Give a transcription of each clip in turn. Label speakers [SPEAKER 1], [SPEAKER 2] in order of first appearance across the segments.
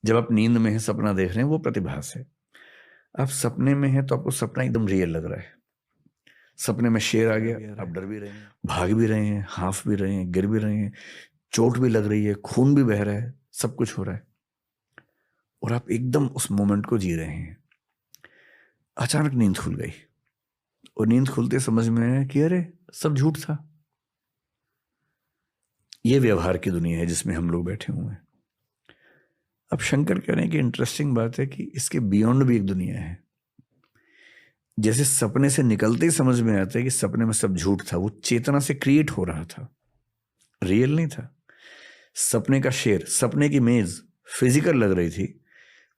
[SPEAKER 1] जब आप नींद में हैं, सपना देख रहे हैं, वो प्रतिभास है। आप सपने में हैं तो आपको सपना एकदम रियल लग रहा है। सपने में शेर आ गया, आप डर भी रहे हैं, भाग भी रहे हैं, हाँफ भी रहे हैं, गिर भी रहे हैं, चोट भी लग रही है, खून भी बह रहा है, सब कुछ हो रहा है और आप एकदम उस मोमेंट को जी रहे हैं। अचानक नींद खुल गई और नींद खुलते समझ में आया कि अरे सब झूठ था। ये व्यवहार की दुनिया है जिसमें हम लोग बैठे हुए हैं। अब शंकर कह रहे हैं कि इंटरेस्टिंग बात है कि इसके बियॉन्ड भी एक दुनिया है। जैसे सपने से निकलते ही समझ में आता है कि सपने में सब झूठ था, वो चेतना से क्रिएट हो रहा था, रियल नहीं था। सपने का शेर, सपने की मेज फिजिकल लग रही थी,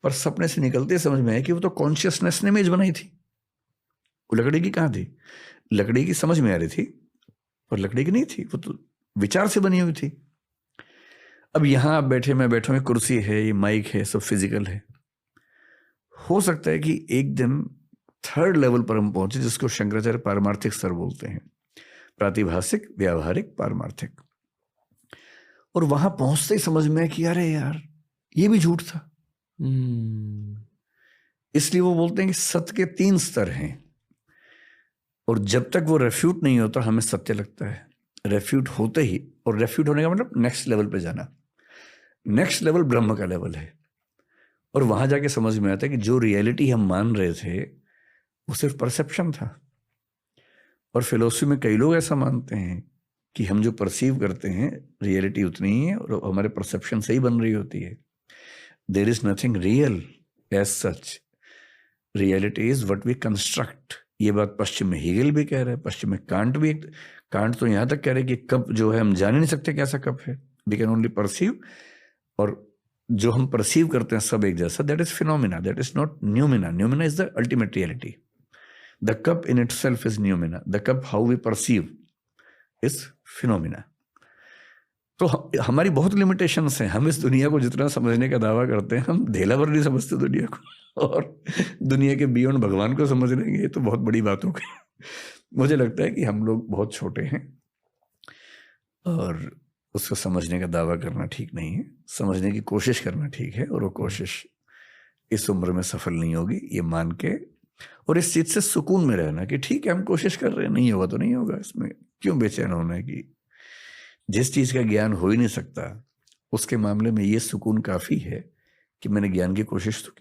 [SPEAKER 1] पर सपने से निकलते ही समझ में आया कि वो तो कॉन्शियसनेस ने मेज बनाई थी। वो लकड़ी की कहाँ थी? लकड़ी की समझ में आ रही थी पर लकड़ी की नहीं थी, वो तो विचार से बनी हुई थी। अब यहां आप बैठे, मैं बैठा हूं, कुर्सी है, ये माइक है, सब फिजिकल है। हो सकता है कि एक दिन थर्ड लेवल पर हम पहुंचे जिसको शंकराचार्य पारमार्थिक स्तर बोलते हैं, प्रातिभासिक, व्यावहारिक, पारमार्थिक। और वहां पहुंचते ही समझ में कि अरे यार ये भी झूठ था। इसलिए वो बोलते हैं कि सत्य के 3 स्तर हैं और जब तक वो रेफ्यूट नहीं होता हमें सत्य लगता है। रेफ्यूट होते ही, और रेफ्यूट होने का मतलब नेक्स्ट लेवल पे जाना। नेक्स्ट लेवल ब्रह्म का लेवल है और वहां जाके समझ में आता है कि जो रियलिटी हम मान रहे थे वो सिर्फ परसेप्शन था। और फिलोसफी में कई लोग ऐसा मानते हैं कि हम जो परसीव करते हैं रियलिटी उतनी ही है और हमारे परसेप्शन से ही बन रही होती है। There is nothing real as such, reality is what we construct. ये बात पश्चिम में हीगल भी कह रहा है, पश्चिम में कांट भी। कांट तो यहां तक कह रहे हैं कि कप जो है हम जान ही नहीं सकते कैसा कप है, वी कैन ओनली परसीव। और जो हम परसीव करते हैं सब एक जैसा, that is phenomena, that is not noumena. Noumena is the ultimate reality. The cup in itself is noumena, the cup how we perceive is phenomena. तो हमारी बहुत लिमिटेशंस हैं। हम इस दुनिया को जितना समझने का दावा करते हैं, हम ढेला भर नहीं समझते दुनिया को। और दुनिया के बियॉन्ड भगवान को समझ लेंगे, ये तो बहुत बड़ी बात हो गई। मुझे लगता है कि हम लोग बहुत छोटे हैं और उसको समझने का दावा करना ठीक नहीं है। समझने की कोशिश करना ठीक है और वो कोशिश इस उम्र में सफल नहीं होगी, ये मान के और इस चीज से सुकून में रहना कि ठीक है हम कोशिश कर रहे हैं, नहीं होगा तो नहीं होगा। इसमें क्यों बेचैन होना है कि जिस चीज का ज्ञान हो ही नहीं सकता उसके मामले में ये सुकून काफी है कि मैंने ज्ञान की कोशिश तो की।